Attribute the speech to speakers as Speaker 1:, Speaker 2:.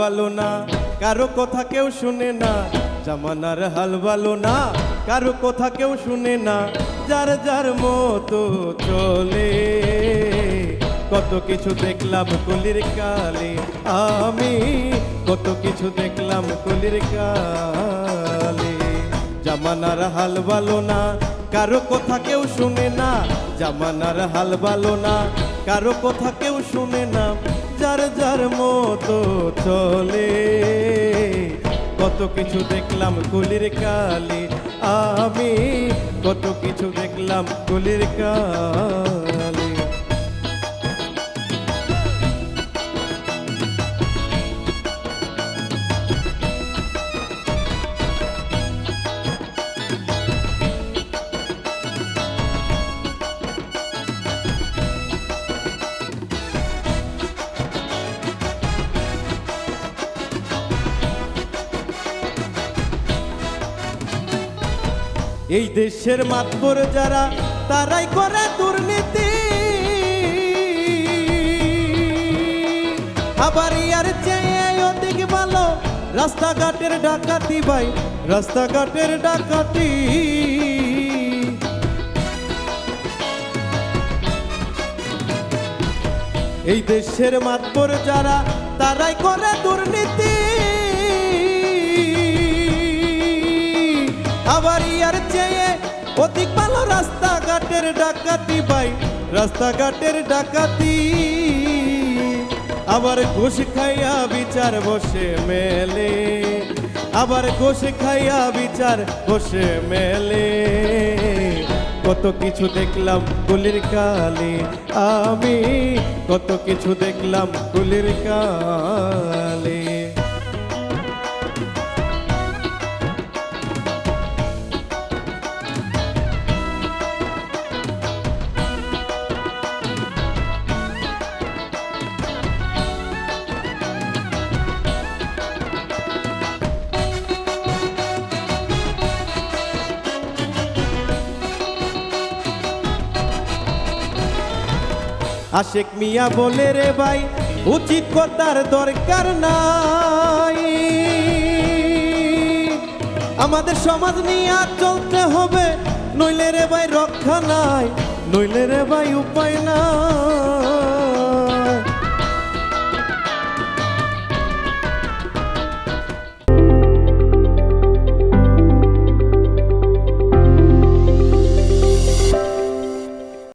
Speaker 1: ভালো না কারো কথা কেউ শুনে না, জামানার হাল ভালো না কারো কথা কেউ শুনে না, যার যার মতো চলে। কত কিছু দেখলাম কলির কালে, আমি কত কিছু দেখলাম কলির কালে। জামানার হাল ভালো না কারো কথা কেউ শুনে না, জামানার হাল ভালো না কারো কথা কেউ শুনে না, যার যার মতো চলে। কত কিছু দেখলাম কলির কালে, আমি কত কিছু দেখলাম কলির কালে। এই দেশের মাতবর যারা তারাই করে দুর্নীতি, আবার ইয়ার চেয়ে অধিক ভালো রাস্তাঘাটের ডাকাতি ভাই, রাস্তাঘাটের ডাকাতি। এই দেশের মাতবর যারা তারাই করে দুর্নীতি, আবার ইয়ার চেয়ে অধিক ভালো রাস্তাঘাটের ডাকাতি ভাই, রাস্তাঘাটের ডাকাতি। আবার ঘুষ খাইয়া বিচার বসে মেলে, আবার ঘুষ খাইয়া বিচার বসে মেলে। কত কিছু দেখলাম কলির কালে, আমি কত কিছু দেখলাম কলির কালে। আশেক মিয়া বলে রে ভাই উচিত কথার দরকার নাই, আমাদের সমাজ নিয়ে আর চলতে হবে, নইলে রে ভাই রক্ষা নাই, নইলে রে ভাই উপায় নাই।